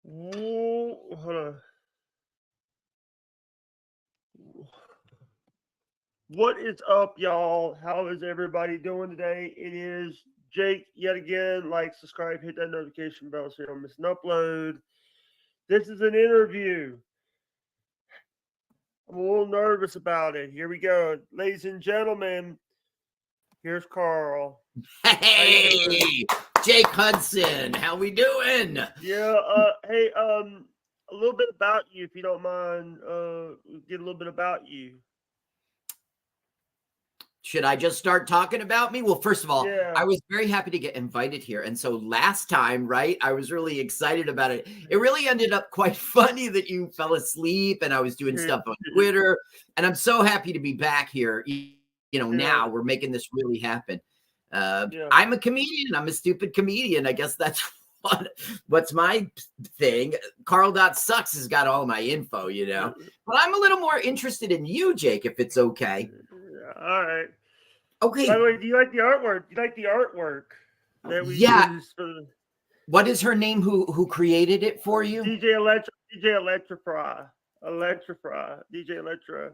Whoa, hold on. What is up, y'all? How is everybody doing today? It is Jake yet again. Like, subscribe, hit that notification bell so you don't miss an upload. This is an interview. I'm a little nervous about it. Here we go. Ladies and gentlemen, here's Carl. How you doing? Hey, Jake Hudson, how we doing? Yeah, hey, a little bit about you, if you don't mind. Get a little bit about you. Should I just start talking about me? Well, first of all, Yeah. I was very happy to get invited here. And so last time, right, I was really excited about it. It really ended up quite funny that you fell asleep and I was doing stuff on Twitter. And I'm so happy to be back here. Now we're making this really happen. I'm a comedian. I'm a stupid comedian. I guess that's what's my thing. Carl.sucks has got all my info, But I'm a little more interested in you, Jake, if it's okay. All right. Okay. By the way, do you like the artwork? Do you like the artwork that we use for the... What is her name who created it for you? DJ Electrify. DJ Electra.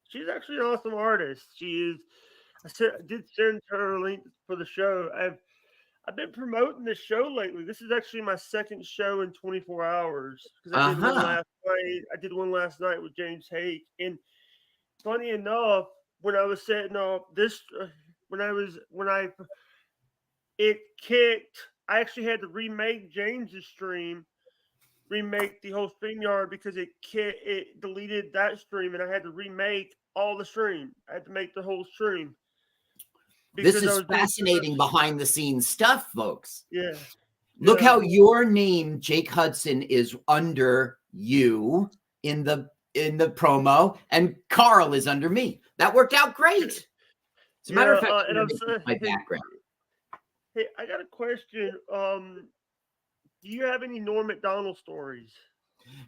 She's actually an awesome artist. She is. I did send her a link for the show. I've been promoting this show lately. This is actually my second show in 24 hours because I did one last night. I did one last night with James Hake, and funny enough, when I was setting up this, it kicked. I actually had to remake James's stream, remake the whole StreamYard because it deleted that stream, and I had to remake all the stream. I had to make the whole stream. This is fascinating behind the scenes stuff, folks. Yeah. Look how your name, Jake Hudson, is under you in the promo, and Carl is under me. That worked out great. As a matter of fact, my background. Hey, I got a question. Do you have any Norm Macdonald stories?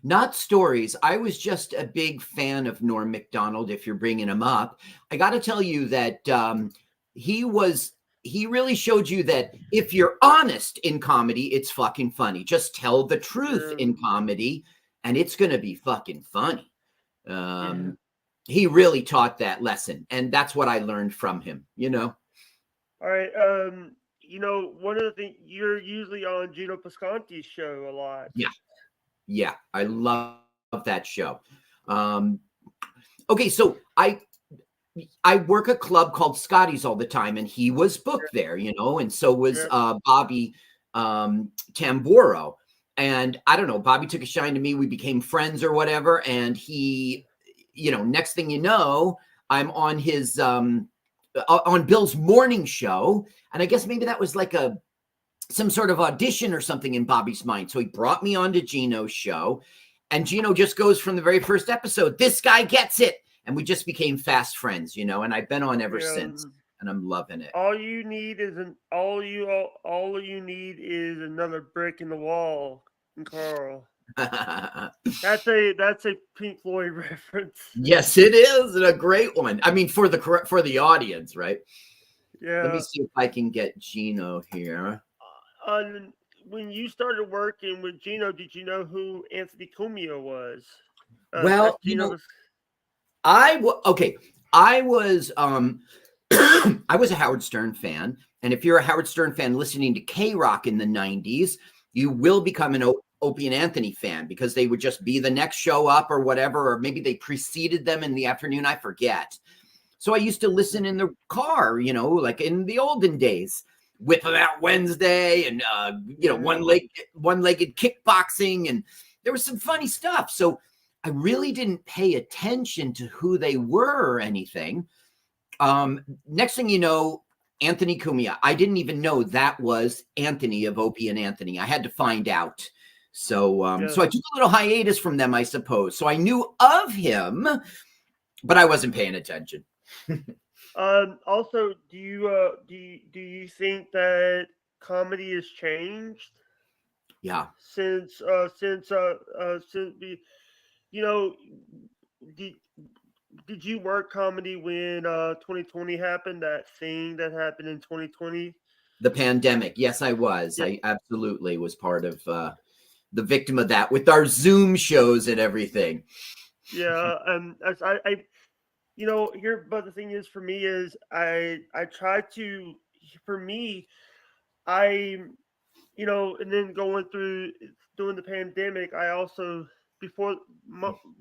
Not stories. I was just a big fan of Norm Macdonald, if you're bringing him up. I got to tell you that he really showed you that if you're honest in comedy, it's fucking funny. Just tell the truth in comedy, and it's going to be fucking funny. He really taught that lesson, and that's what I learned from him, All right. One of the things, you're usually on Gino Pascanti's show a lot. Yeah. I love that show. Okay, so I work a club called Scotty's all the time, and he was booked there, and so was Bobby Tamburo. And I don't know, Bobby took a shine to me. We became friends or whatever. And he, next thing you know, I'm on his on Bill's morning show. And I guess maybe that was like some sort of audition or something in Bobby's mind. So he brought me on to Gino's show. And Gino just goes from the very first episode, this guy gets it. And we just became fast friends, and I've been on ever since, and I'm loving it. All you need is another brick in the wall, Carl. That's a Pink Floyd reference. Yes, it is, and a great one. I mean, for the audience, right? Yeah. Let me see if I can get Gino here. When you started working with Gino, did you know who Anthony Cumia was? Well, I was I was a Howard Stern fan, and if you're a Howard Stern fan listening to K-Rock in the 90s, you will become an Opie and Anthony fan because they would just be the next show up or whatever, or maybe they preceded them in the afternoon, I forget. So I used to listen in the car, like in the olden days, Whip 'Em Out Wednesday and one-legged kickboxing, and there was some funny stuff. So I really didn't pay attention to who they were or anything. Next thing you know, Anthony Cumia. I didn't even know that was Anthony of Opie and Anthony. I had to find out. So so I took a little hiatus from them, I suppose. So I knew of him, but I wasn't paying attention. Also, do you think that comedy has changed? Yeah. Since did you work comedy when 2020 happened? That thing that happened in 2020? The pandemic. Yes, I was. Yeah. I absolutely was part of the victim of that with our Zoom shows and everything. Yeah, as here, but the thing is, for me, is I try to, for me, I, and then going through during the pandemic, I also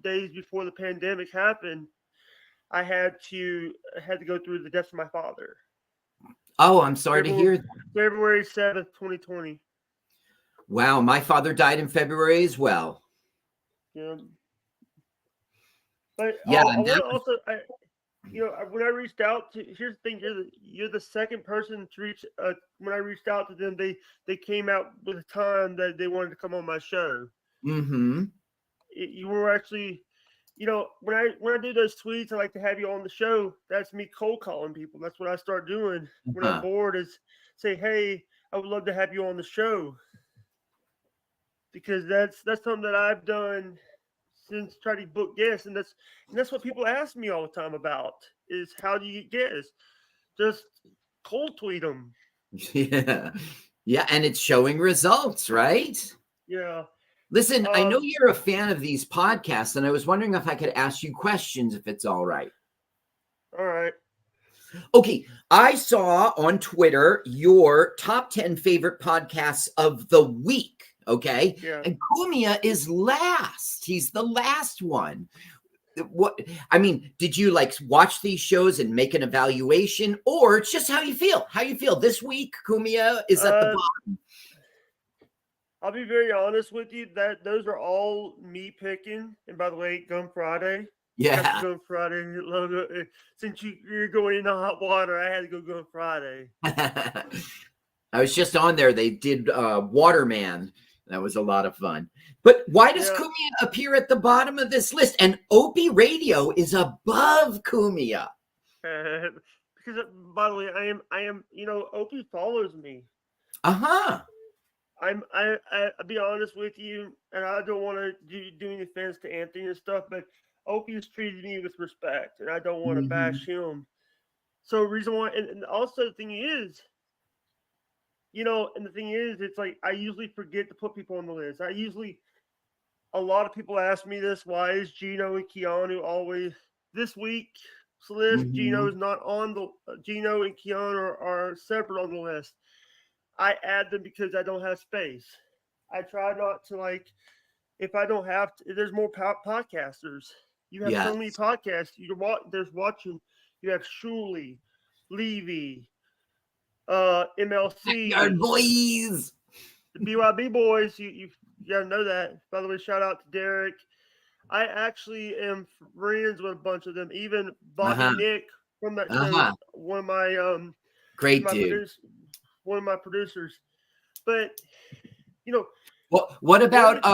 days before the pandemic happened, I had to go through the death of my father. Oh, I'm sorry to hear that. February 7th, 2020. Wow, my father died in February as well. Yeah. But Yeah, I want to also, when I reached out to, here's the thing, you're the second person to reach. When I reached out to them, they came out with a time that they wanted to come on my show. Mm-hmm. You were actually, when I do those tweets, I like to have you on the show. That's me cold calling people. That's what I start doing when I'm bored. Is say, hey, I would love to have you on the show, because that's something that I've done since trying to book guests, and that's what people ask me all the time about, is how do you get guests? Just cold tweet them. Yeah, and it's showing results, right? Yeah. Listen, I know you're a fan of these podcasts, and I was wondering if I could ask you questions, if it's all right. All right. Okay, I saw on Twitter your top 10 favorite podcasts of the week. Okay. Yeah. And Cumia is last. He's the last one. What, I mean, did you like watch these shows and make an evaluation, or it's just how you feel? How you feel this week? Cumia is at the bottom. I'll be very honest with you, that those are all me picking. And by the way, Gun Friday. Yeah. Gun Friday logo. Since you're going into hot water, I had to go Gun Friday. I was just on there. They did Waterman. That was a lot of fun. But why does Cumia appear at the bottom of this list? And Opie Radio is above Cumia. Because, by the way, I am, Opie follows me. Uh-huh. I'll be honest with you, and I don't want to do any offense to Anthony and stuff, but Opie has treated me with respect, and I don't want to bash him. So reason why, and also the thing is, and the thing is, it's like I usually forget to put people on the list. A lot of people ask me this: why is Gino and Keanu always this week's list? Gino is not on the. Gino and Keanu are separate on the list. I add them because I don't have space. I try not to, if I don't have to. There's more podcasters. You have so many podcasts. There's watching. You have Shuli, Levy, MLC, Backyard Boys, the BYB boys. You gotta know that. By the way, shout out to Derek. I actually am friends with a bunch of them. Even Bobby Nick from that show. One of my great dude. One of my producers. But what about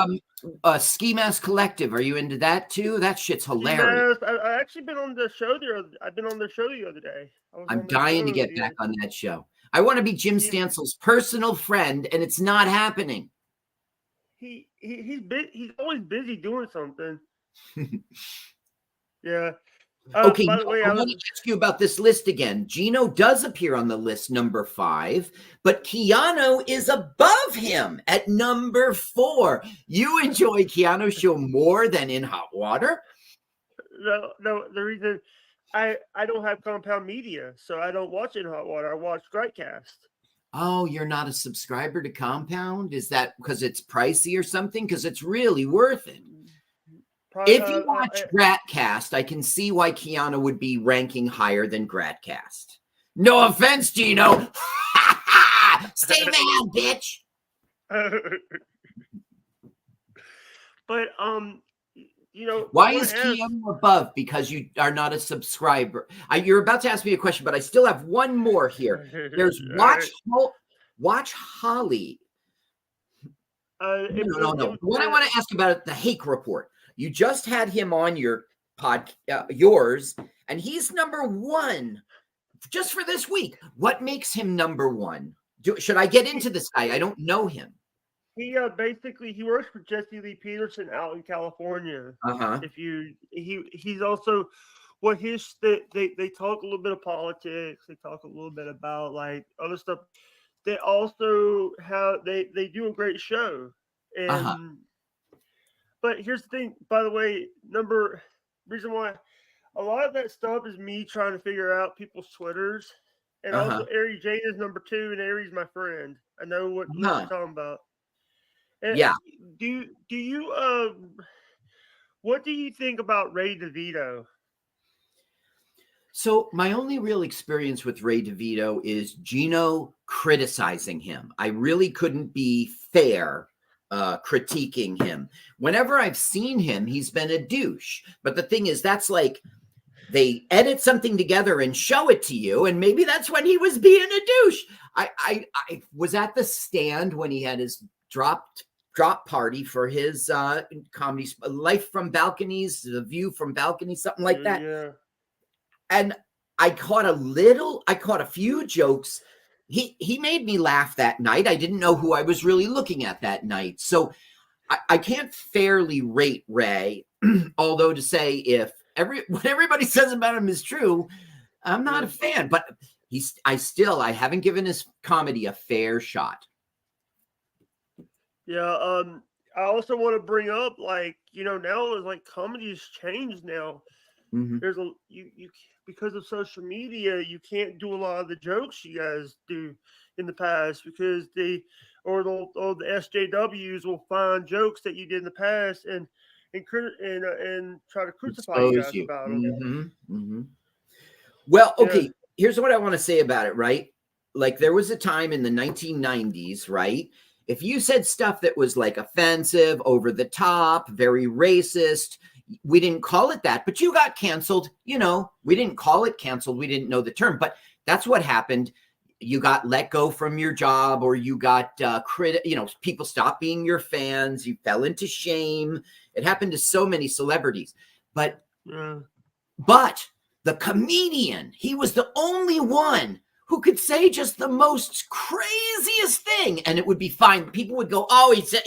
Ski Mask Collective? Are you into that too? That shit's hilarious. I actually been on the show there. I've been on the show the other day. I'm dying to get back on that show. I want to be Jim Stansel's personal friend, and it's not happening. He's always busy doing something. Yeah. Okay, by the way, I want to ask you about this list again. Gino does appear on the list number 5, but Keanu is above him at number 4. You enjoy Keanu's show more than In Hot Water? No. The reason I don't have Compound Media, so I don't watch In Hot Water. I watch Greatcast. Oh, you're not a subscriber to Compound? Is that because it's pricey or something? Because it's really worth it. If you watch Gratcast, I can see why Keanu would be ranking higher than Gratcast. No offense, Gino. Stay mad, bitch. But why is Keanu above? Because you are not a subscriber. You're about to ask me a question, but I still have one more here. There's Watch Holly. No. What I want to ask about the Hake Report. You just had him on your yours, and he's number 1 just for this week. What makes him number 1? Should I get into this guy? I don't know him. He basically he works for Jesse Lee Peterson out in California. He's also they talk a little bit of politics. They talk a little bit about other stuff. They also have they do a great show. And but here's the thing, by the way, reason why a lot of that stuff is me trying to figure out people's Twitters. And also Ari Jane is number 2 and Ari's my friend. I know what you're talking about. And yeah. Do you what do you think about Ray DeVito? So my only real experience with Ray DeVito is Gino criticizing him. I really couldn't be fair critiquing him. Whenever I've seen him, he's been a douche. But the thing is, that's like they edit something together and show it to you, and maybe that's when he was being a douche. I was at the stand when he had his drop party for his comedy Life from Balconies, The View from Balconies, something like that. Yeah. And I caught a few jokes. He made me laugh that night. I didn't know who I was really looking at that night. So I can't fairly rate Ray, although to say if what everybody says about him is true, I'm not a fan. But I haven't given his comedy a fair shot. Yeah, I also want to bring up, like, now is like comedy has changed now. There's you because of social media, you can't do a lot of the jokes you guys do in the past because the SJWs will find jokes that you did in the past and try to crucify you guys about them. Well, okay, here's what I want to say about it, right? Like there was a time in the 1990s, right? If you said stuff that was like offensive, over the top, very racist, we didn't call it that, but you got canceled. We didn't call it canceled. We didn't know the term, but that's what happened. You got let go from your job, or you got people stopped being your fans. You fell into shame. It happened to so many celebrities, but the comedian, he was the only one who could say just the most craziest thing and it would be fine. People would go, oh, he's a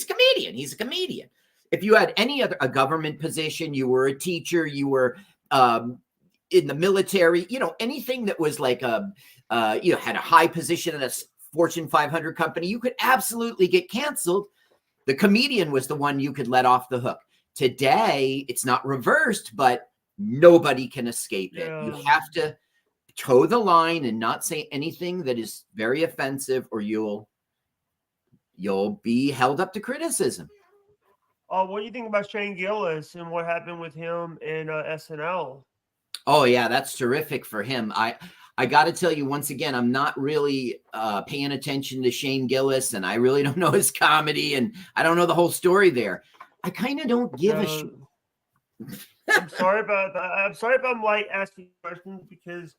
comedian. He's a comedian. If you had a government position, you were a teacher, you were in the military, anything that was like had a high position in a Fortune 500 company, you could absolutely get canceled. The comedian was the one you could let off the hook. Today, it's not reversed, but nobody can escape it. You have to toe the line and not say anything that is very offensive, or you'll be held up to criticism. What do you think about Shane Gillis and what happened with him in SNL? Oh yeah, that's terrific for him. I got to tell you once again, I'm not really paying attention to Shane Gillis, and I really don't know his comedy, and I don't know the whole story there. I kind of don't give a shit. I'm sorry about that. I'm sorry if I'm like asking questions because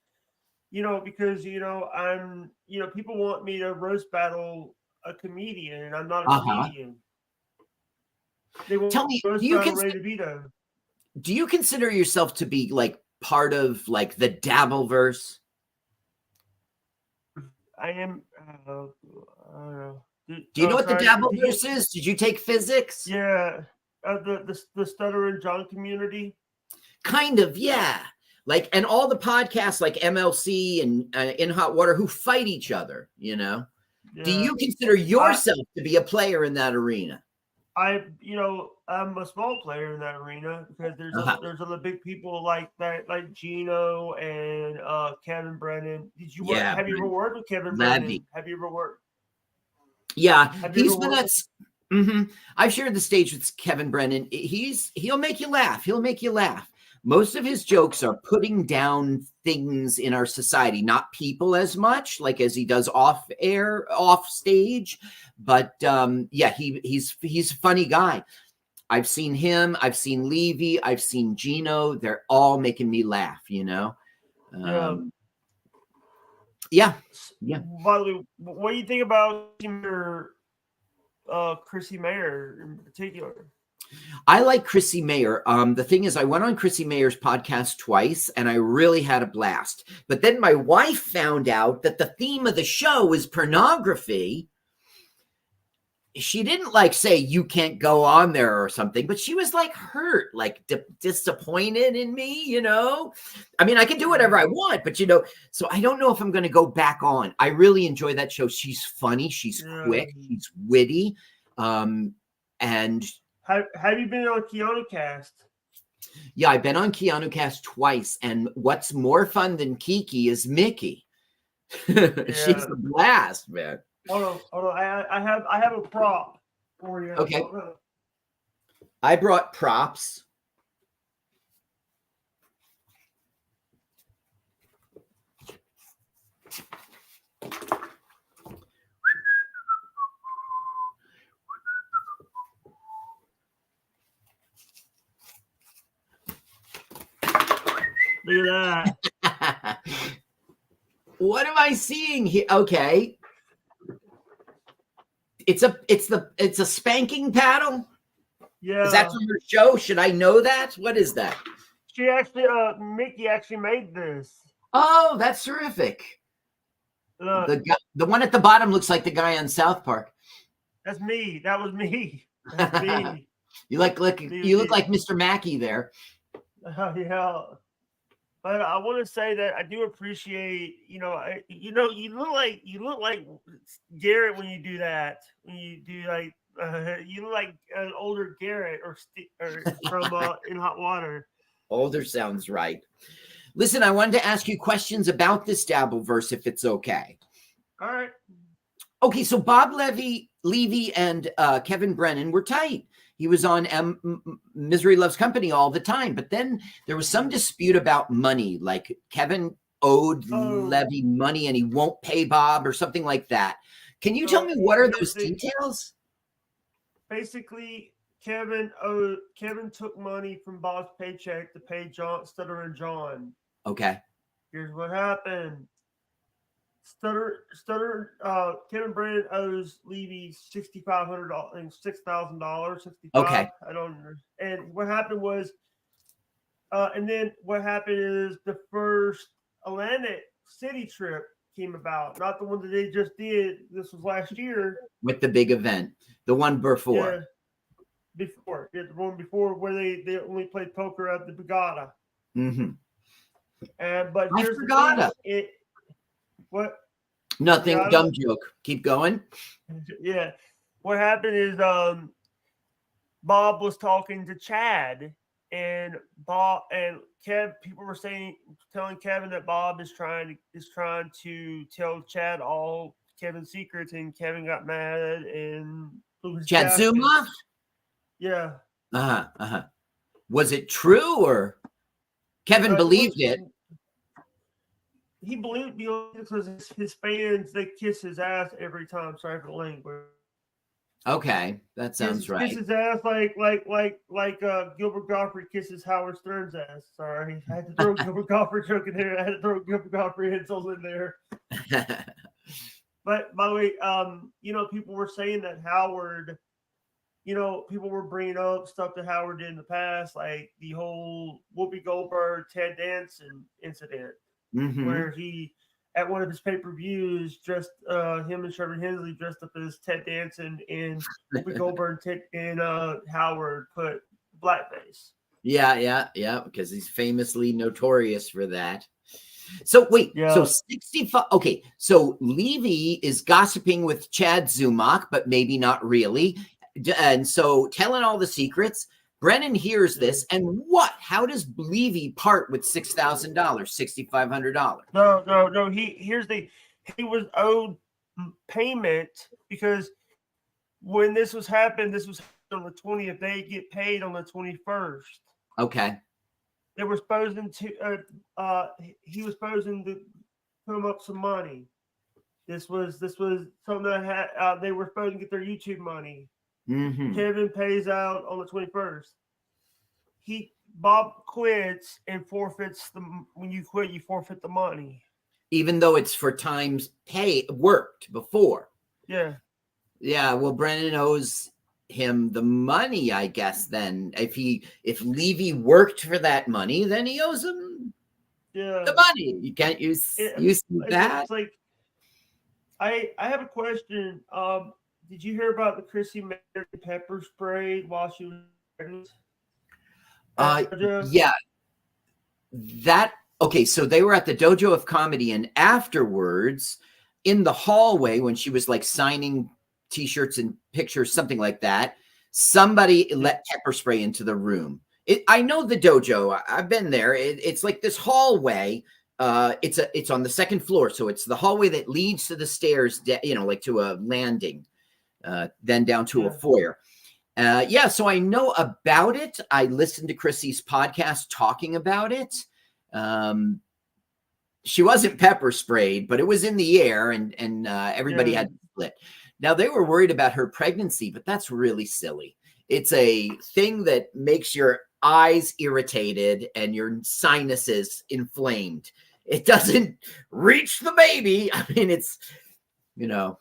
I'm people want me to roast battle a comedian, and I'm not a comedian. Tell me, do you consider yourself to be like part of like the Dabbleverse? I am. I don't know. Do you know what the Dabbleverse is? Did you take physics? Yeah, the Stutter and John community. Kind of, yeah. Like, and all the podcasts like MLC and In Hot Water who fight each other. Yeah. Do you consider yourself to be a player in that arena? I'm a small player in that arena because there's other big people like that, like Gino and Kevin Brennan. Have you ever worked with Kevin Brennan? Have you ever worked? Yeah, he's been at. I've shared the stage with Kevin Brennan. He'll make you laugh. Most of his jokes are putting down things in our society, not people as much, like as he does off stage. But he's a funny guy. I've seen him. I've seen Levy. I've seen Gino. They're all making me laugh. Yeah. By the way, what do you think about your Chrissy Mayer in particular? I like Chrissy Mayer. The thing is, I went on Chrissy Mayer's podcast twice, and I really had a blast. But then my wife found out that the theme of the show is pornography. She didn't like say you can't go on there or something, but she was like hurt, like disappointed in me, I mean, I can do whatever I want, but so I don't know if I'm going to go back on. I really enjoy that show. She's funny. She's quick. She's witty. And have you been on Keanu Cast? yeah, I've been on Keanu Cast twice. And what's more fun than Kiki is Mickey. She's a blast, man. Hold on. I have a prop for you. Okay. I brought props. Look at that. What am I seeing here? Okay. It's a spanking paddle. Yeah. Is that from her show? Should I know that? What is that? She actually, Mickey actually made this. Oh, that's terrific. Look, the one at the bottom looks like the guy on South Park. That's me. That was me. That's me. You look like Mr. Mackey there. Yeah. But I want to say that I do appreciate, you look like Garrett when you do that. When you do like, you look like an older Garrett or from In Hot Water. Older sounds right. Listen, I wanted to ask you questions about this Dabbleverse, if it's okay. All right. Okay, so Bob Levy and Kevin Brennan were tight. He was on Misery Loves Company all the time. But then there was some dispute about money, like Kevin owed Levy money and he won't pay Bob or something like that. Can you tell me what are those details? Basically, Kevin took money from Bob's paycheck to pay Stutter and John. Okay. Here's what happened. Kevin Brennan owes Levy $6,500 and $6,000. Okay. I don't know. And what happened was, and then what happened is the first Atlantic City trip came about, not the one that they just did. This was last year with the big event, the one before. The one before where they only played poker at the Borgata. Mm-hmm. But here's Borgata. What? Nothing. Dumb joke. Keep going. Yeah. What happened is Bob was talking to Chad, and Bob and Kev. People were telling Kevin that Bob is trying to tell Chad all Kevin's secrets, and Kevin got mad and Chad Zuma. Yeah. Was it true or Kevin believed it? He believed because his fans, they kiss his ass every time. Sorry for the language. Okay, that sounds right. Kiss his ass like Gilbert Gottfried kisses Howard Stern's ass. Sorry, I had to throw Gilbert Gottfried joke in there. I had to throw Gilbert Gottfried insults in there. But by the way, people were saying that Howard, people were bringing up stuff that Howard did in the past, like the whole Whoopi Goldberg, Ted Danson incident. Mm-hmm. Where he, at one of his pay-per-views, dressed him and Sherman Hensley dressed up as Ted Danson, and Whoopi Goldberg and Howard put blackface. Yeah, because he's famously notorious for that. So wait, so 65. Okay, so Levy is gossiping with Chad Zumock, but maybe not really, and so telling all the secrets. Brennan hears this, and what? How does Levy part with $6,000, $6,500? No. He was owed payment because when this was happened on the 20th. They get paid on the 21st. Okay. They were supposed to. He was supposed to put him up some money. This was something that they were supposed to get their YouTube money. Mm-hmm. Kevin pays out on the 21st. Bob quits and forfeits when you quit, you forfeit the money. Even though it's for times worked before. Yeah. Yeah. Well, Brennan owes him the money, I guess. Then if Levy worked for that money, then he owes him the money. You can't use that. It's like I have a question. Did you hear about the Chrissy Mary pepper spray while she was pregnant? Yeah. Okay, so they were at the Dojo of Comedy, and afterwards, in the hallway, when she was like signing t-shirts and pictures, something like that. Somebody let pepper spray into the room. I know the dojo. I've been there. It's like this hallway. It's on the second floor, so it's the hallway that leads to the stairs, like to a landing, then down to a foyer. So I know about it. I listened to Chrissy's podcast talking about it. She wasn't pepper sprayed, but it was in the air, and everybody had to split. Now, they were worried about her pregnancy, but that's really silly. It's a thing that makes your eyes irritated and your sinuses inflamed. It doesn't reach the baby. I mean, it's, Yeah.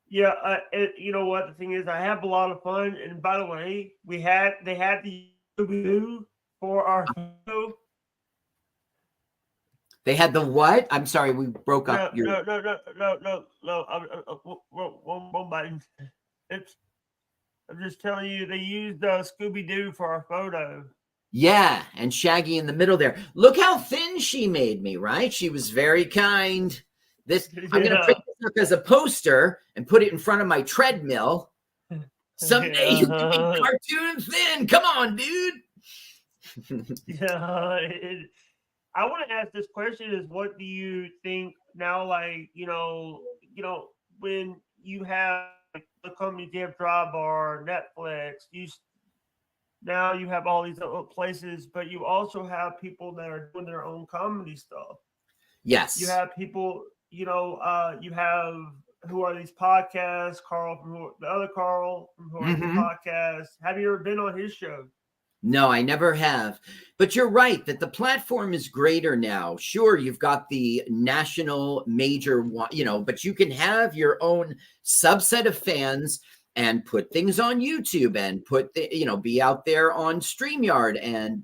Yeah. You know what? The thing is, I have a lot of fun. And by the way, they had the Scooby-Doo for our show. They had the what? I'm sorry, we broke up. No. One button. I'm just telling you, they used Scooby-Doo for our photo. Yeah, and Shaggy in the middle there. Look how thin she made me, right? She was very kind. I'm going to print this up as a poster and put it in front of my treadmill. Someday you can be cartoon thin. Come on, dude. I want to ask this question: is what do you think now? Like, when you have the company, you have Drybar, Netflix, now you have all these other places, but you also have people that are doing their own comedy stuff. Yes, you have people. You have who are these podcasts? The other Carl from Who Are These Podcasts. Have you ever been on his show? No, I never have. But you're right that the platform is greater now. Sure, you've got the national major one, but you can have your own subset of fans and put things on YouTube and be out there on StreamYard. And,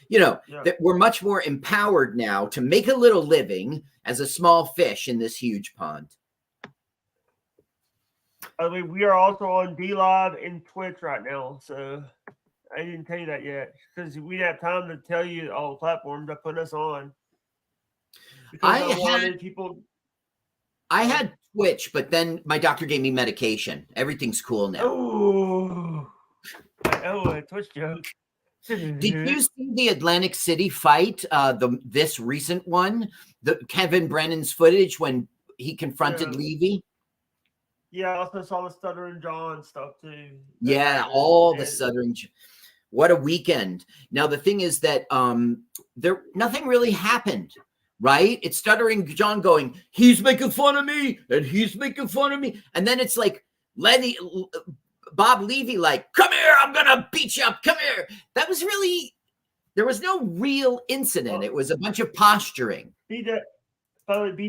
that we're much more empowered now to make a little living as a small fish in this huge pond. I mean, we are also on DLive and Twitch right now, so I didn't tell you that yet because we didn't have time to tell you all the platforms that put us on. Because I had Twitch, but then my doctor gave me medication. Everything's cool now. Oh, a Twitch joke. Did you see the Atlantic City fight? This recent one, the Kevin Brennan's footage when he confronted Levy. Yeah, I also saw the Stuttering John stuff too. Yeah, all the Stuttering. What a weekend! Now the thing is that nothing really happened, right? It's Stuttering John going, he's making fun of me, and he's making fun of me, and then it's like Bob Levy, like, come here, I'm gonna beat you up. Come here. That was there was no real incident. It was a bunch of posturing. B.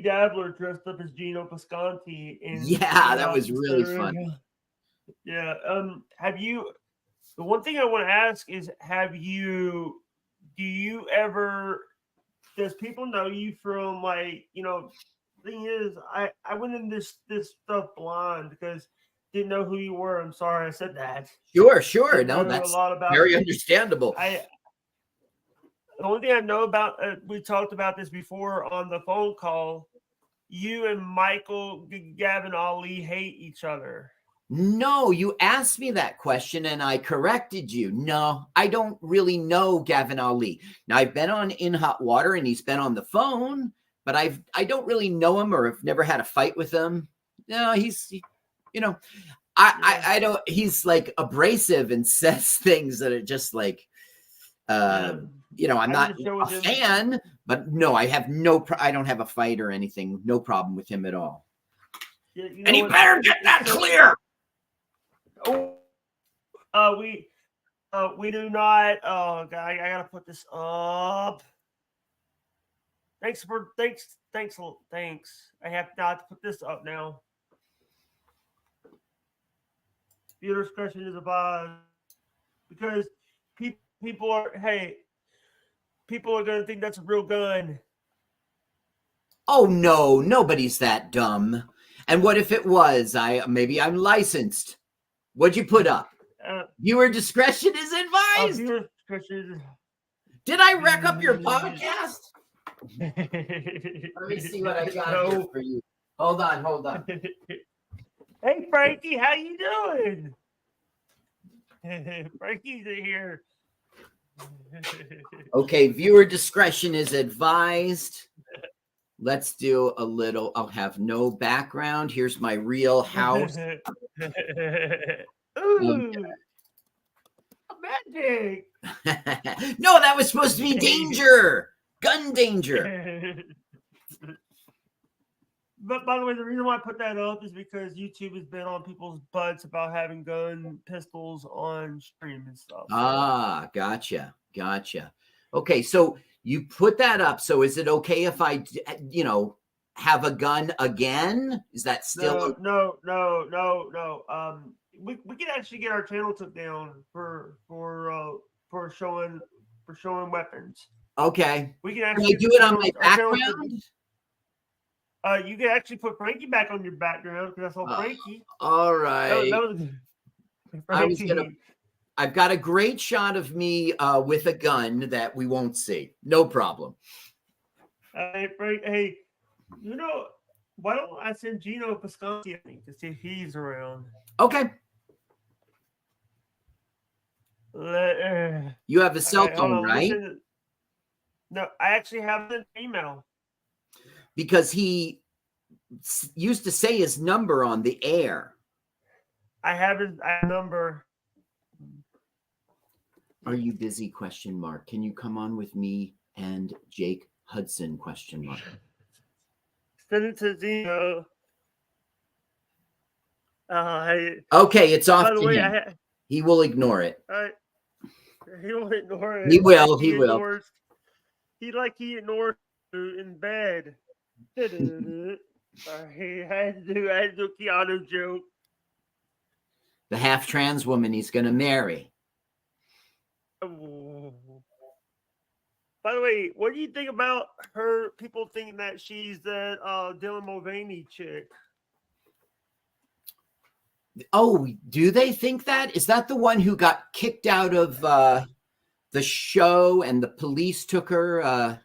Dabbler dressed up as Gino Pascanti. That was really fun. Yeah. The one thing I want to ask is, does people know you from thing is, I went in this stuff blind because didn't know who you were. I'm sorry I said that. Sure. No, that's very understandable. The only thing I know about, we talked about this before on the phone call, you and Michael Gavin Ali hate each other. No, you asked me that question and I corrected you. No, I don't really know Gavin Ali. Now, I've been on In Hot Water and he's been on the phone, but I don't really know him or have never had a fight with him. No, I don't, he's like abrasive and says things that are just like, I'm not a fan, but no, I have I don't have a fight or anything. No problem with him at all. Yeah, and he better get that clear. We do not. Oh God, I gotta put this up. Thanks. I have to put this up now. Viewer discretion is advised because people are going to think that's a real gun. Oh no, nobody's that dumb. And what if it was? Maybe I'm licensed. What'd you put up? Viewer discretion is advised. Viewer discretion. Did I wreck up your podcast? Let me see what I got here for you. Hold on. Hey, Frankie, how you doing? Frankie's here. Okay, viewer discretion is advised. Let's do a little. I'll have no background. Here's my real house. Ooh, magic. No, that was supposed to be danger. Gun danger. But by the way, the reason why I put that up is because YouTube has been on people's butts about having gun pistols on stream and stuff. Ah, gotcha. Okay, so you put that up. So is it okay if I, have a gun again? Is that still no? We can actually get our channel took down for showing weapons. okay? We can Can actually I do it on my background? You can actually put Frankie back on your background because that's all Frankie. All right. That was Frankie. I've got a great shot of me with a gun that we won't see. No problem. Hey, Frank. Hey, why don't I send Gino Visconti a link to see if he's around? Okay. You have a cell phone, right? No, I actually have an email. Because he used to say his number on the air. I have his number. Are you busy? ? Can you come on with me and Jake Hudson ? Send it to Zeno. Hey. Okay, it's off By the to way, him. He will ignore it. He will ignore it. He will. He ignores you in bed. I had to do a Keanu joke. The half trans woman he's going to marry. Oh. By the way, what do you think about her? People thinking that she's that Dylan Mulvaney chick. Oh, do they think that? Is that the one who got kicked out of the show and the police took her?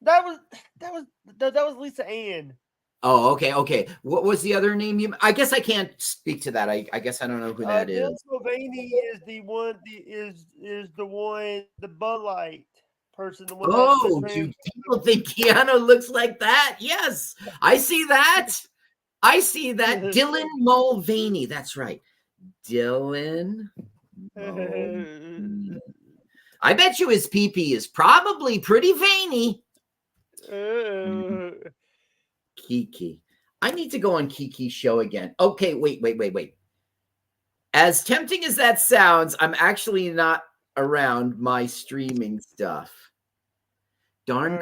That was Lisa Ann. Oh, okay. What was the other name? I guess I can't speak to that. I guess I don't know who that Dylan is. Mulvaney is the one. The Bud Light person. The one do people think Keanu looks like that? Yes, I see that. Dylan Mulvaney. That's right. Dylan. I bet you his pee-pee is probably pretty veiny. Kiki. I need to go on Kiki's show again. Okay, wait. As tempting as that sounds, I'm actually not around my streaming stuff. Darn.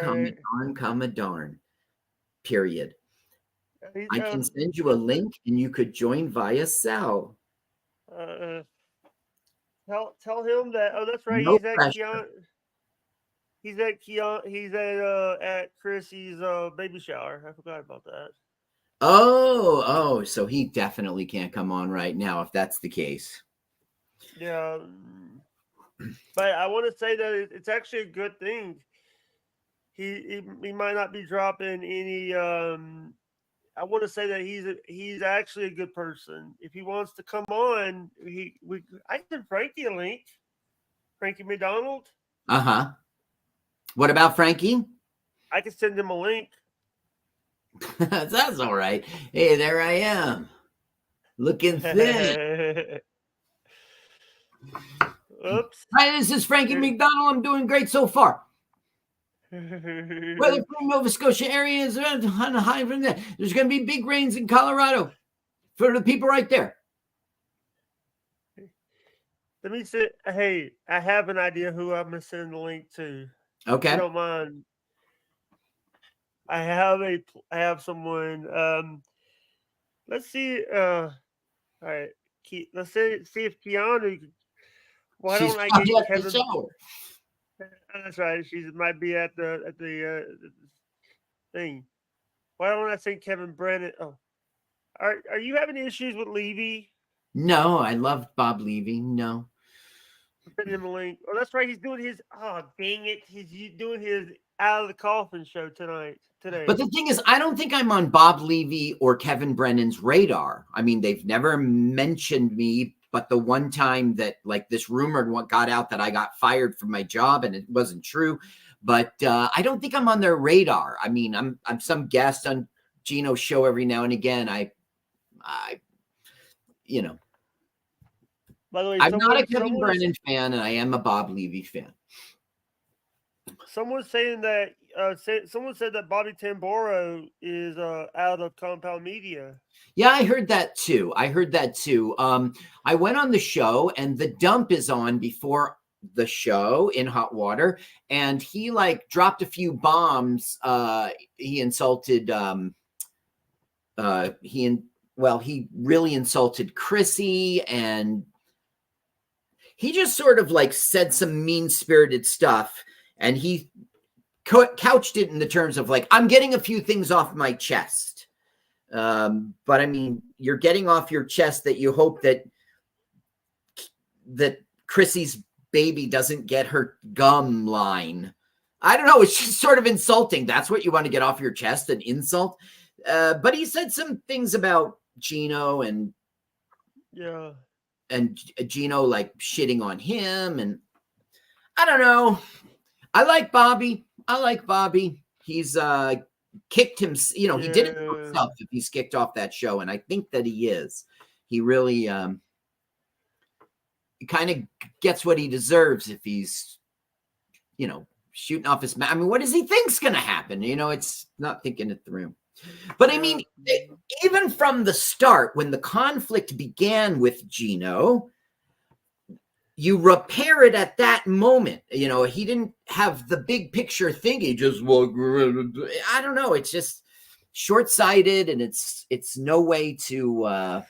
Period. I can send you a link and you could join via cell. Tell him that. Oh, that's right. No he's at pressure. He's at Chrissy's baby shower. I forgot about that. Oh, so he definitely can't come on right now if that's the case. Yeah. But I want to say that it's actually a good thing. He might not be dropping any I want to say that he's actually a good person. If he wants to come on, I sent Frankie a link. Frankie McDonald. What about Frankie? I can send him a link. That's all right. Hey, there I am. Looking thin. Oops. Hi, this is Frankie McDonald. I'm doing great so far. Weather from Nova Scotia area is on high from there. There's going to be big rains in Colorado for the people right there. Let me say, hey, I have an idea who I'm going to send the link to. Okay. If you don't mind. I have someone. Let's see. All right. Let's see if Keanu. Why don't I get Kevin? That's right. She might be at the thing. Why don't I say Kevin Brennan? Oh, are you having issues with Levy? No, I love Bob Levy. No. Send him a link. Oh, that's right. He's doing his. Oh, dang it! He's doing his Out of the Coffin show today. But the thing is, I don't think I'm on Bob Levy or Kevin Brennan's radar. I mean, they've never mentioned me, but the one time that like this rumor got out that I got fired from my job, and it wasn't true. But I don't think I'm on their radar. I mean, I'm some guest on Gino's show every now and again. I you know, By the way, I'm not a Kevin Brennan fan, and I am a Bob Levy fan. Someone's saying that someone said that Bobby Tamburo is out of Compound Media. Yeah, I heard that too. I went on the show, and the dump is on before the show in hot water, and he like dropped a few bombs. He insulted he really insulted Chrissy, and he just sort of like said some mean-spirited stuff, and he couched it in the terms of like, I'm getting a few things off my chest. But I mean, you're getting off your chest that you hope that Chrissy's baby doesn't get her gum line. I don't know. It's just sort of insulting. That's what you want to get off your chest, an insult. But he said some things about Gino and Gino like shitting on him. And I don't know. I like Bobby. He's kicked him, he did it for himself if he's kicked off that show, and I think that he is. He really kind of gets what he deserves if he's shooting off his mouth. I mean, what does he think's gonna happen? It's not thinking it through. But I mean, even from the start, when the conflict began with Gino, you repair it at that moment. He didn't have the big picture thing. He just, I don't know. It's just short-sighted, and it's no way to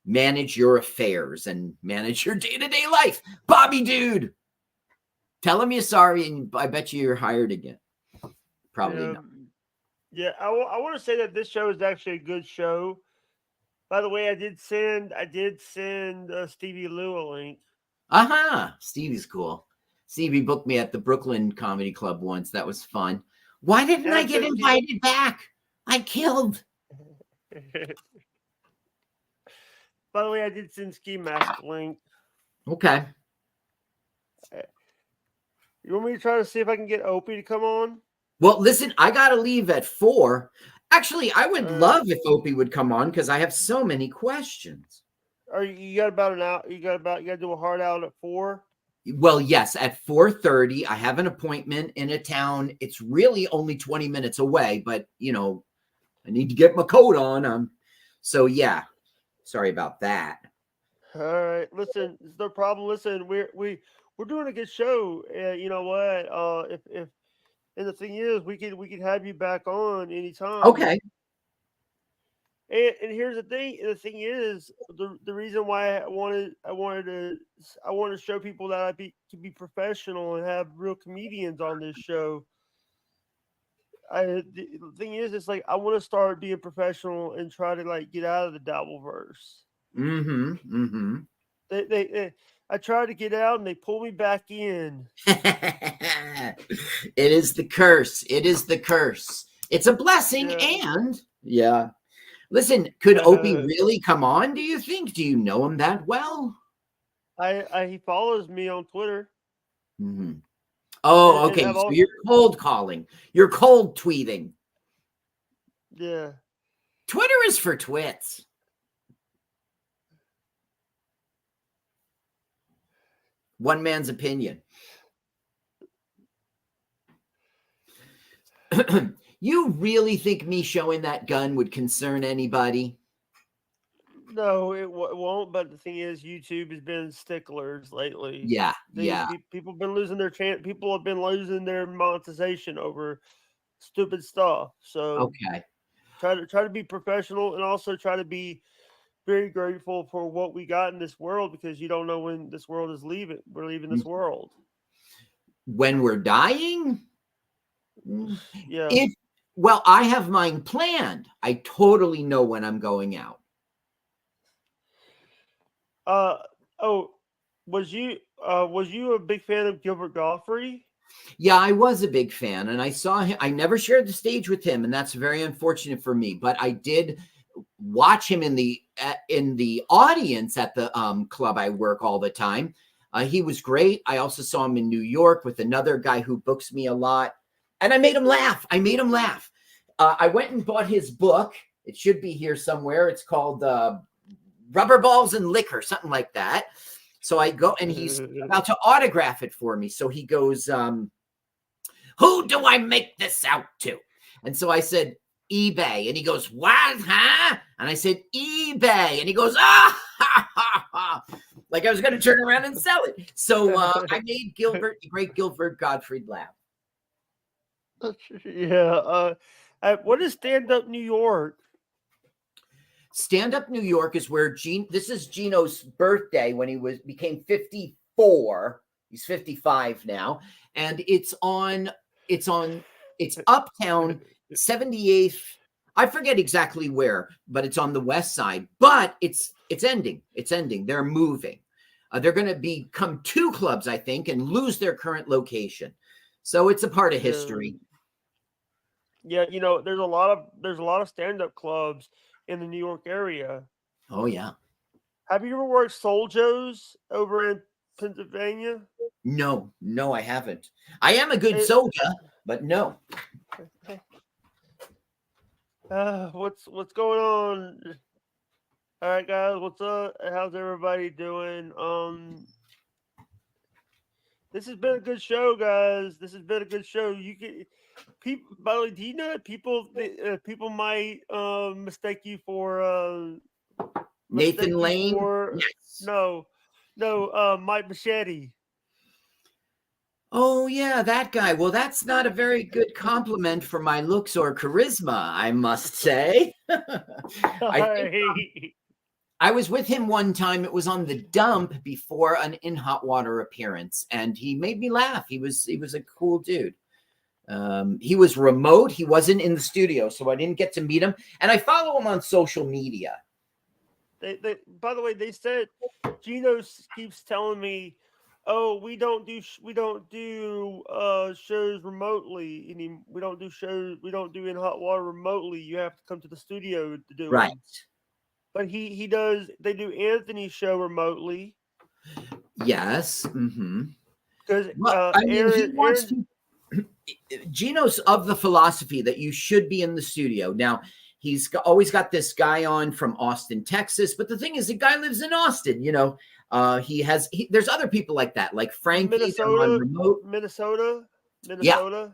manage your affairs and manage your day-to-day life. Bobby, dude, tell him you're sorry, and I bet you're hired again. Probably not. Yeah, I want to say that this show is actually a good show. By the way, I did send Stevie Lou a link. Stevie's cool. Stevie booked me at the Brooklyn Comedy Club once. That was fun. Why didn't I get invited back? I killed. By the way, I did send Ski Mask a link. Okay. You want me to try to see if I can get Opie to come on? Well, listen, I got to leave at 4. Actually, I would love if Opie would come on because I have so many questions. You got about an hour? You got to do a hard out at 4? Well, yes, at 4:30. I have an appointment in a town. It's really only 20 minutes away, but I need to get my coat on. So yeah, sorry about that. All right, listen, it's no problem. Listen, we're doing a good show. You know what? If and the thing is, we could have you back on anytime. Okay. And here's the thing. The thing is, the reason why I wanted to show people that I can be professional and have real comedians on this show. The thing is, it's like I want to start being professional and try to like get out of the Dabbleverse. I tried to get out and they pulled me back in. It is the curse. It's a blessing, and listen, could Opie really come on, do you think? Do you know him that well? He follows me on Twitter. Mm-hmm. Oh, okay. So you're cold calling. You're cold tweeting. Yeah. Twitter is for twits. One man's opinion. You really think me showing that gun would concern anybody? No, it won't. But the thing is, YouTube has been sticklers lately. Yeah, People have been losing their chance. People have been losing their monetization over stupid stuff. So okay, try to be professional, and also try to be very grateful for what we got in this world, because you don't know when this world is leaving. We're leaving this world. When we're dying? Yeah. Well, I have mine planned. I totally know when I'm going out. Was you a big fan of Gilbert Gottfried? Yeah, I was a big fan, and I saw him. I never shared the stage with him, and that's very unfortunate for me. But I did watch him in the audience at the club I work all the time. He was great. I also saw him in New York with another guy who books me a lot, and I made him laugh. I went and bought his book. It should be here somewhere. It's called Rubber Balls and Liquor, something like that. So I go, and he's about to autograph it for me. So he goes, who do I make this out to? And so I said, eBay. And he goes, what, huh? And I said, eBay. And he goes, ah, ha, ha, ha. Like I was going to turn around and sell it. So I made great Gilbert Gottfried laugh. Yeah. What is Stand Up New York? Stand Up New York is where this is Gino's birthday when he became 54. He's 55 now. And it's uptown 78th. I forget exactly where, but it's on the west side. But it's ending. It's ending. They're moving. They're going to become 2 clubs, I think, and lose their current location. So it's a part of history. Yeah, there's a lot of stand-up clubs in the New York area. Oh yeah. Have you ever worked Soul Joe's over in Pennsylvania? No, I haven't. I am a good soldier, but no. What's going on? All right, guys, what's up? How's everybody doing? This has been a good show, guys. This has been a good show. People. By the way, do you know that people might mistake you for Nathan Lane? Yes. No, Mike Machete. Oh yeah, that guy. Well, that's not a very good compliment for my looks or charisma, I must say. I was with him one time. It was on the dump before an In Hot Water appearance, and he made me laugh. He was a cool dude. He was remote. He wasn't in the studio, so I didn't get to meet him. And I follow him on social media. By the way, they said Gino keeps telling me, "Oh, we don't do shows remotely. We don't do In Hot Water remotely. You have to come to the studio to do it." Right. But he does. They do Anthony's show remotely. Yes. Mm-hmm. Because Gino's of the philosophy that you should be in the studio. Now, he's always got this guy on from Austin, Texas. But the thing is, the guy lives in Austin. There's other people like that, like Frankie. Minnesota. Yeah.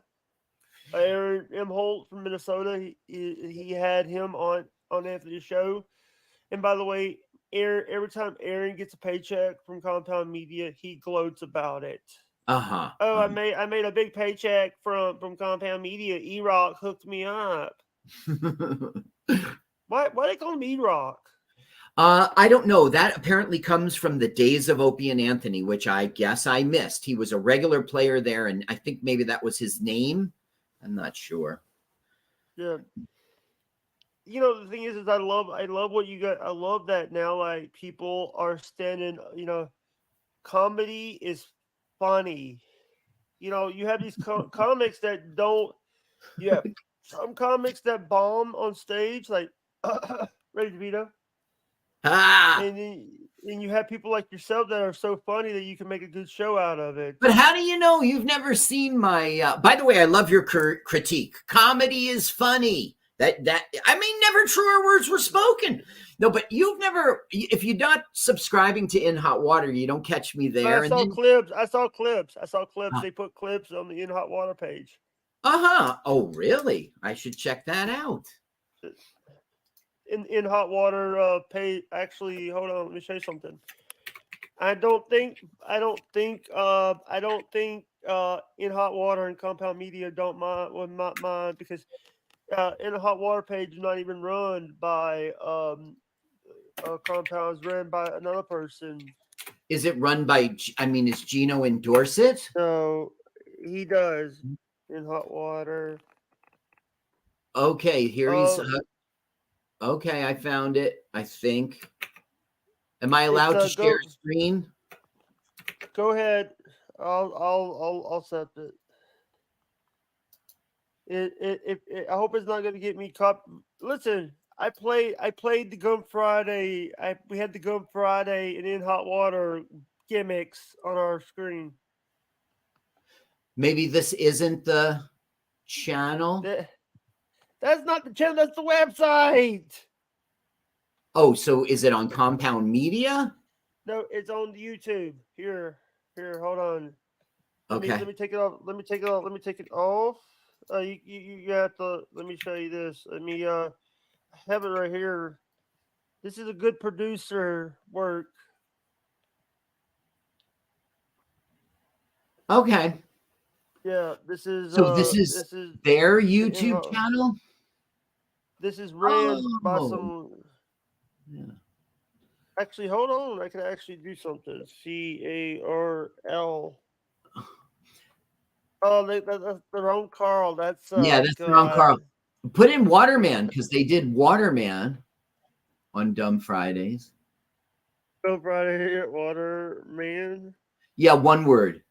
Aaron M. Holt from Minnesota. He had him on Anthony's show. And by the way, every time Aaron gets a paycheck from Compound Media, he gloats about it. Uh-huh. Oh, I made a big paycheck from Compound Media. E-Rock hooked me up. Why they call him E-Rock? I don't know. That apparently comes from the days of Opie and Anthony, which I guess I missed. He was a regular player there, and I think maybe that was his name. I'm not sure. Yeah. The thing is I love what you got. I love that now, like, people are standing, comedy is funny. You have these comics that don't, you have some comics that bomb on stage, like, Ray DeVito. And you have people like yourself that are so funny that you can make a good show out of it. But how do you know? You've never seen my, by the way, I love your critique. Comedy is funny. Never truer words were spoken. No, but you've never, if you're not subscribing to In Hot Water, you don't catch me there. I saw clips. They put clips on the In Hot Water page. Uh-huh. Oh, really? I should check that out. In Hot Water page. Actually, hold on. Let me show you something. I don't think In Hot Water and Compound Media would not mind, because In a Hot Water page is not even run by Compound. It's run by another person. Is it run by? Is Gino endorse it? No, he does. In Hot Water. Okay, here he's. Okay, I found it. I think. Am I allowed to share screen? Go ahead. I'll accept it. I hope it's not going to get me caught. Listen, I played the Gum Friday. We had the Gum Friday and In Hot Water gimmicks on our screen. Maybe this isn't the channel. That's not the channel. That's the website. Oh, so is it on Compound Media? No, it's on YouTube. Here, hold on. Okay. Let me take it off. Let me take it off. Let me take it off. You have to. Let me show you this. Let me I have it right here. This is a good producer work. Okay. Yeah, this is. So this is their YouTube channel. This is ran by some. Yeah. Actually, hold on. I can actually do something. CARL. Oh, that's the wrong Carl. That's yeah, that's the wrong Carl. Put in Waterman because they did Waterman on Dumb Fridays. Dumb Friday, Waterman. Yeah, one word.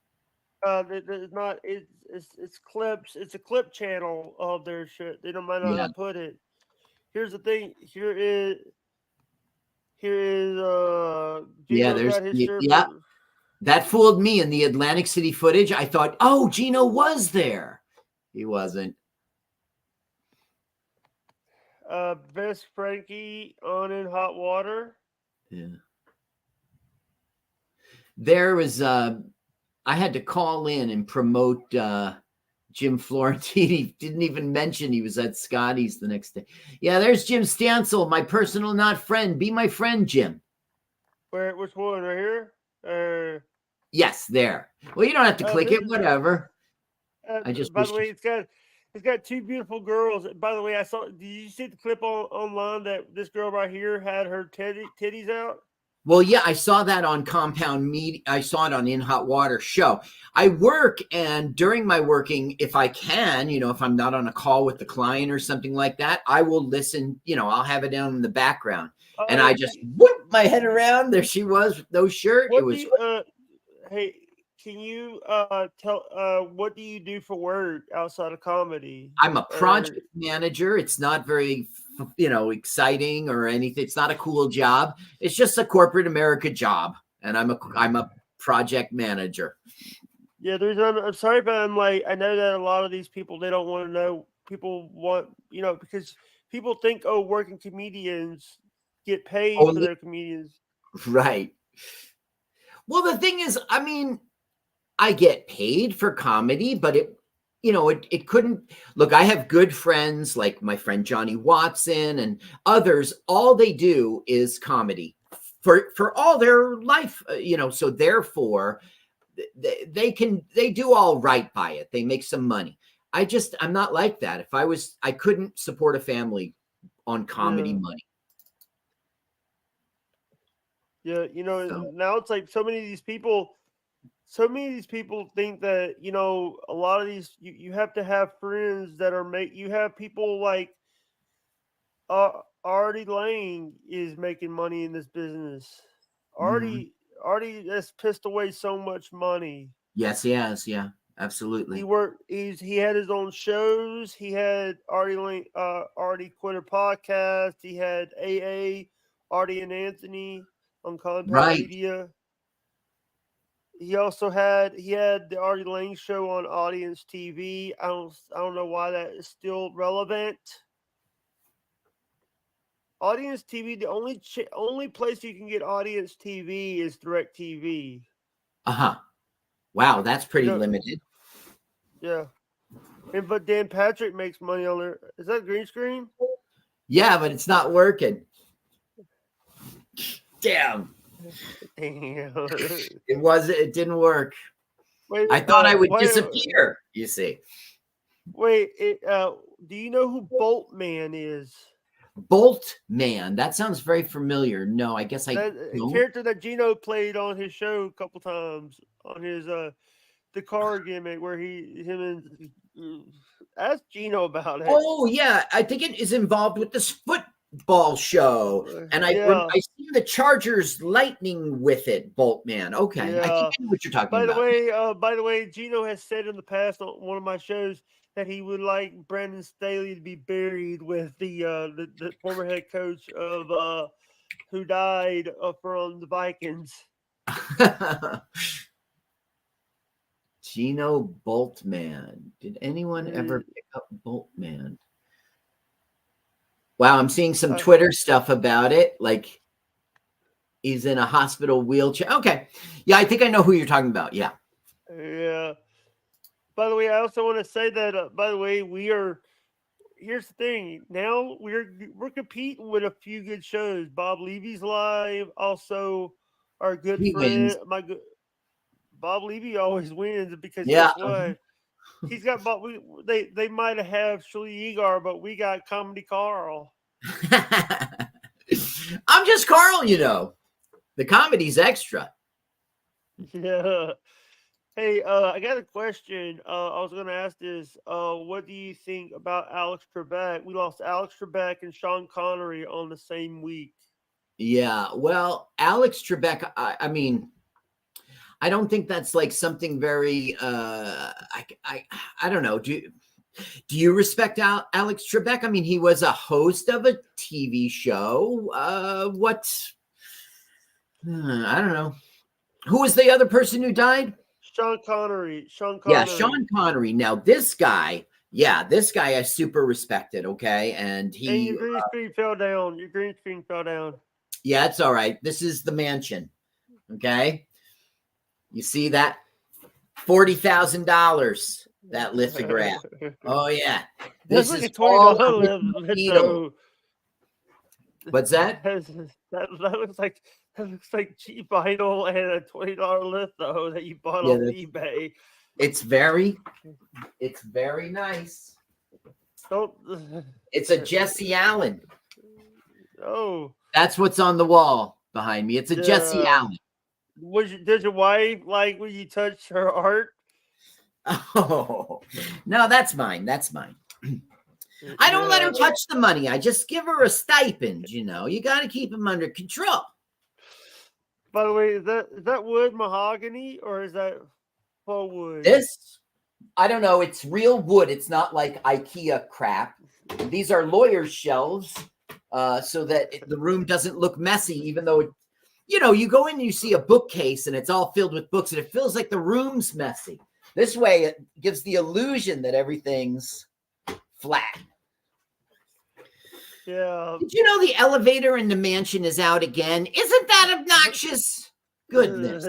It's not. It's clips. It's a clip channel of their shit. They don't mind how to put it. Here's the thing. Here is. Yeah, there's that fooled me in the Atlantic City footage. I thought, oh, Gino was there. He wasn't. Best Frankie on In Hot Water. Yeah. There was I had to call in and promote Jim Florentine. He didn't even mention he was at Scotty's the next day. Yeah, there's Jim Stansel, my personal not friend. Be my friend, Jim. Which one? Right here? Yes, there. Well, you don't have to click it, whatever. I just by the way, it's got two beautiful girls. By the way, I saw. Did you see the clip online that this girl right here had her titties out? Well, yeah, I saw that on Compound Media. I saw it on In Hot Water show. I work, and during my working, if I can, if I'm not on a call with the client or something like that, I will listen. I'll have it down in the background, and I just whoop my head around. There she was with no shirt. Hey, can you tell what do you do for work outside of comedy? I'm a project manager. It's not very exciting or anything. It's not a cool job. It's just a corporate America job, and I'm a project manager. Yeah, I'm sorry, but I'm like, I know that a lot of these people, they don't want to know. People want, because people think, oh, working comedians get paid for their comedians. Right. Well, the thing is, I mean, I get paid for comedy, but it couldn't look. I have good friends like my friend Johnny Watson and others. All they do is comedy for all their life, so therefore they do all right by it. They make some money. I'm not like that. I couldn't support a family on comedy money. Yeah, now it's like so many of these people think that, a lot of these, you have to have friends that you have people like Artie Lang is making money in this business. Artie has pissed away so much money. Yes, he has. Yeah, absolutely. He had his own shows. He had Artie Quitter podcast. He had AA, Artie and Anthony on Compound Media. He also had the Artie Lang show on Audience TV. I don't know why that is still relevant. Audience TV, the only place you can get Audience TV is DirecTV. Wow, that's pretty limited. Yeah, but Dan Patrick makes money on there. Is that green screen? Yeah, but it's not working. Damn. It didn't work. Wait, I thought I would disappear, you see. Wait, do you know who Boltman is? Boltman, that sounds very familiar. No, I guess a character that Gino played on his show a couple times on his the car gimmick where ask Gino about it. Oh yeah, I think it is involved with the ball show, and Yeah. I see the Chargers Lightning with it, Boltman. Okay, I think Yeah. I know what you're talking about. By the way, Gino has said in the past on one of my shows that he would like Brandon Staley to be buried with the former head coach of who died from the Vikings. Gino Boltman. Did anyone ever pick up Boltman? Wow, I'm seeing some Twitter stuff about it. Like he's in a hospital wheelchair. Okay. Yeah, I think I know who you're talking about. Yeah. Yeah. By the way, I also want to say that. By the way, here's the thing. Now we're competing with a few good shows. Bob Levy's live. Also, our good He friend, wins. Bob Levy always wins because Yeah. guess what? He's got. But they might have Shuli Egar, but we got Comedy Carl. I'm just Carl, you know. The comedy's extra. Yeah. Hey, I got a question. I was going to ask this. What do you think about Alex Trebek? We lost Alex Trebek and Sean Connery on the same week. Yeah. Well, Alex Trebek, I mean, I don't think that's like something very, I don't know. Do you respect Alex Trebek? I mean, he was a host of a TV show. I don't know. Who was the other person who died? Sean Connery. Yeah, Sean Connery. Now, this guy I super respected, okay? And your green screen fell down. Your green screen fell down. Yeah, it's all right. This is the mansion, okay? You see that? $40,000, that lithograph. Oh, yeah. This is $20 litho. What's that? That looks like cheap vinyl and a $20 litho that you bought on eBay. It's very nice. It's a Jesse Allen. Oh, that's what's on the wall behind me. It's a Jesse Allen. Did your wife like when you touch her art? Oh no, that's mine. That's mine. I don't let her touch the money. I just give her a stipend. You know, you got to keep them under control. By the way, is that wood mahogany or is that faux wood? This, I don't know. It's real wood. It's not like IKEA crap. These are lawyer's shelves, so that the room doesn't look messy. Even though, you go in and you see a bookcase and it's all filled with books, and it feels like the room's messy. This way, it gives the illusion that everything's flat. Yeah. Did you know the elevator in the mansion is out again? Isn't that obnoxious? Goodness.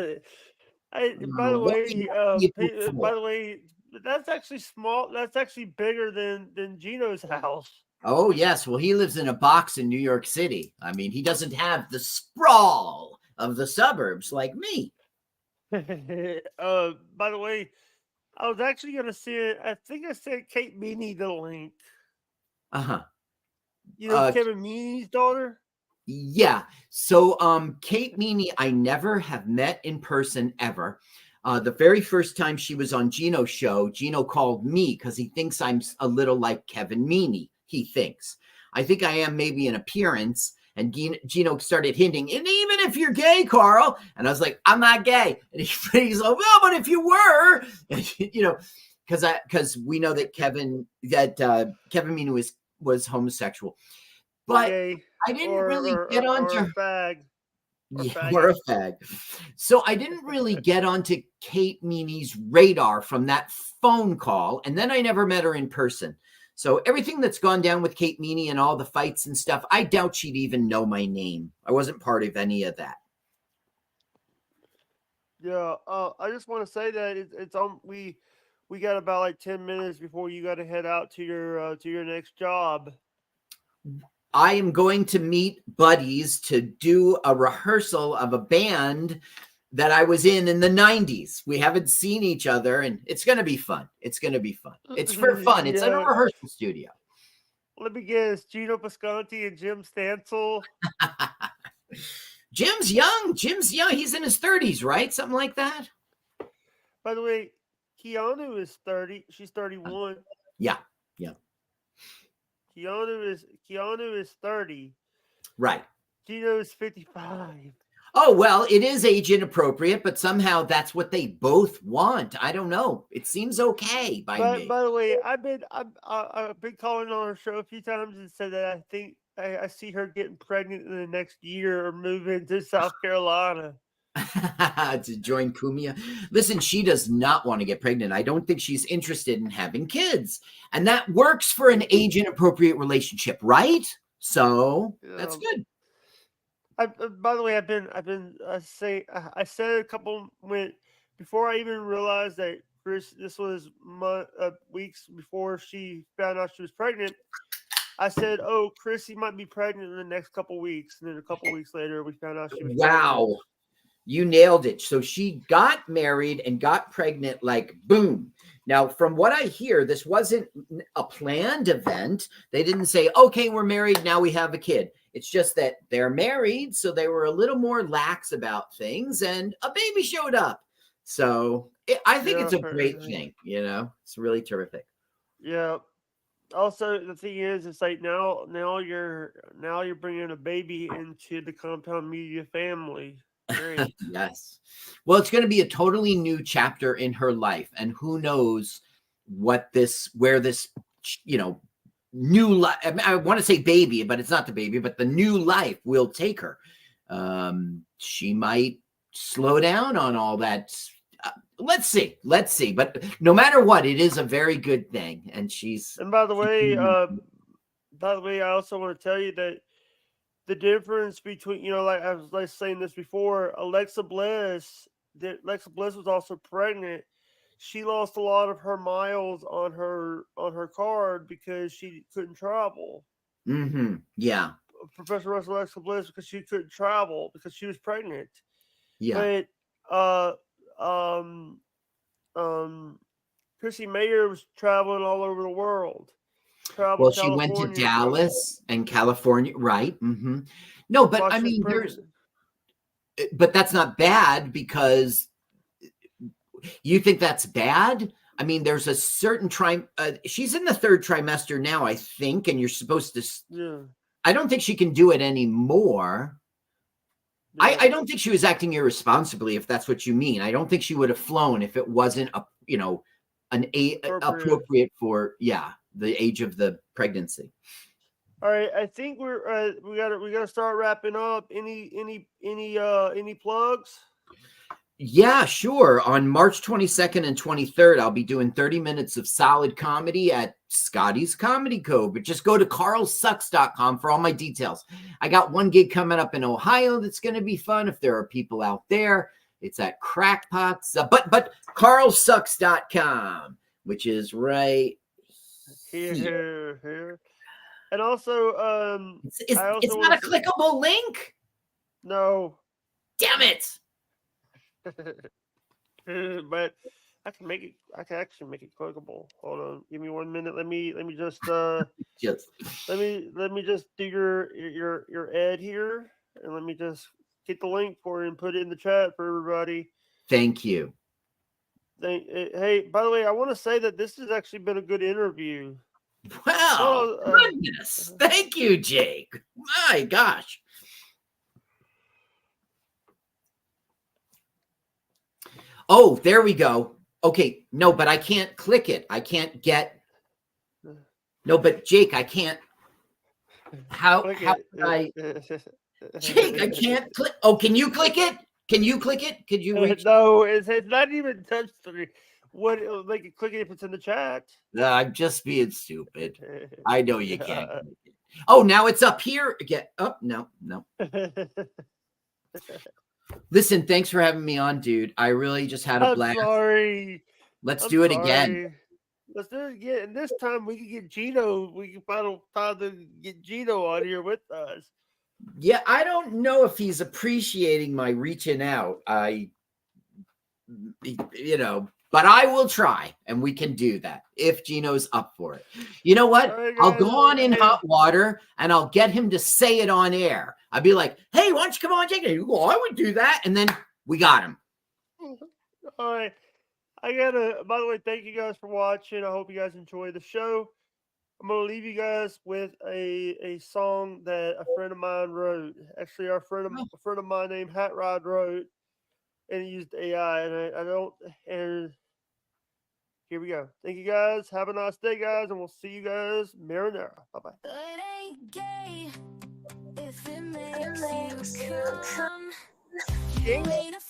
By the way, that's actually small. That's actually bigger than Gino's house. Oh, yes. Well, he lives in a box in New York City. I mean, he doesn't have the sprawl of the suburbs like me. By the way, I was actually going to send, I think I sent Kate Meany the link. Uh-huh. Kevin Meany's daughter? Yeah. So Kate Meany, I never have met in person ever. The very first time she was on Gino's show, Gino called me because he thinks I'm a little like Kevin Meany. He thinks. I think I am maybe in appearance. And Gino started hinting, and even if you're gay, Carl. And I was like, I'm not gay. And he's like, well, but if you were, because we know that Kevin Meany was homosexual. But I didn't really get onto a fag. Or a fag. So I didn't really get onto Kate Meany's radar from that phone call. And then I never met her in person. So everything that's gone down with Kate Meany and all the fights and stuff, I doubt she'd even know my name. I wasn't part of any of that. Yeah, I just want to say that it's on. We got about like 10 minutes before you got to head out to your next job. I am going to meet buddies to do a rehearsal of a band that I was in the 90s. We haven't seen each other, and it's going to be fun. It's going to be fun. It's for fun. It's in a rehearsal studio. Let me guess, Gino Pasconti and Jim Stansel. Jim's young. He's in his 30s, right? Something like that. By the way, Keanu is 30. She's 31. Yeah. Keanu is 30. Right. Gino is 55. Oh, well, it is age inappropriate, but somehow that's what they both want. I don't know. It seems okay by me. By the way, I've been calling on her show a few times and said that I think I see her getting pregnant in the next year or moving to South Carolina. To join Kumia. Listen, she does not want to get pregnant. I don't think she's interested in having kids. And that works for an age inappropriate relationship, right? So that's good. By the way, I said a couple before I even realized that this was weeks before she found out she was pregnant. I said, "Oh, Chrissy might be pregnant in the next couple weeks," and then a couple weeks later, we found out she was pregnant. You nailed it. So she got married and got pregnant, like boom. Now, from what I hear, this wasn't a planned event. They didn't say, okay, we're married, now we have a kid. It's just that they're married, so they were a little more lax about things, and a baby showed up. So I think it's a great thing, It's really terrific. Yeah. Also, the thing is, it's like now you're bringing a baby into the Compound Media family. Great. Yes. Well, it's going to be a totally new chapter in her life, and who knows where this, new life. I want to say baby, but it's not the baby, but the new life will take her. She might slow down on all that. Let's see. But no matter what, it is a very good thing, and she's. And by the way, I also want to tell you that the difference between, like I was saying this before, Alexa Bliss was also pregnant. She lost a lot of her miles on her card because she couldn't travel. Mm-hmm. Yeah. Professor Russell Alexa Bliss, because she couldn't travel because she was pregnant. Yeah. But Chrissy Mayer was traveling all over the world. Well, she went to Dallas and California, right? Mm-hmm. No, but I mean, but that's not bad, because you think that's bad? I mean, there's a certain she's in the third trimester now, I think, and you're supposed to. Yeah. I don't think she can do it anymore. Yeah. I don't think she was acting irresponsibly, if that's what you mean. I don't think she would have flown if it wasn't appropriate for the age of the pregnancy. All right, I think we gotta start wrapping up. Any plugs? Yeah, sure. On March 22nd and 23rd, I'll be doing 30 minutes of solid comedy at Scotty's Comedy Cove. But just go to carlsucks.com for all my details. I got one gig coming up in Ohio that's going to be fun if there are people out there. It's at Crackpots, but carlsucks.com, which is right here. And also, it's not a clickable link. No. Damn it. But I can actually make it clickable. Hold on, give me 1 minute. Let me just let me just do your ad here, and let me just get the link for you and put it in the chat for everybody. Thank you. Hey, by the way, I want to say that this has actually been a good interview. Wow, goodness. Thank you, Jake. My gosh. Oh, there we go. Okay. No, but I can't click it. I can't get. No, but Jake, I can't. How can I? Jake, I can't click. Oh, can you click it? Can you click it? Could you reach? No, it's not even touch screen. What make it click it if it's in the chat? I'm just being stupid. I know you can't. Oh, now it's up here again. Oh, no. Listen, thanks for having me on, dude. I really just had a blast. Sorry. Let's do it again. Let's do it again. And this time we can get Gino. We can find time to get Gino on here with us. Yeah, I don't know if he's appreciating my reaching out. But I will try, and we can do that if Gino's up for it. You know what? Right, I'll go on in hot water, and I'll get him to say it on air. I'll be like, hey, why don't you come on, Jake? Well, I would do that. And then we got him. All right. By the way, thank you guys for watching. I hope you guys enjoy the show. I'm gonna leave you guys with a song that a friend of mine wrote. Actually, a friend of mine named Hat Rod wrote, and he used AI. And I don't. And here we go. Thank you guys. Have a nice day, guys, and we'll see you guys. Marinara. Bye bye. It ain't gay if it makes you come. You ain't a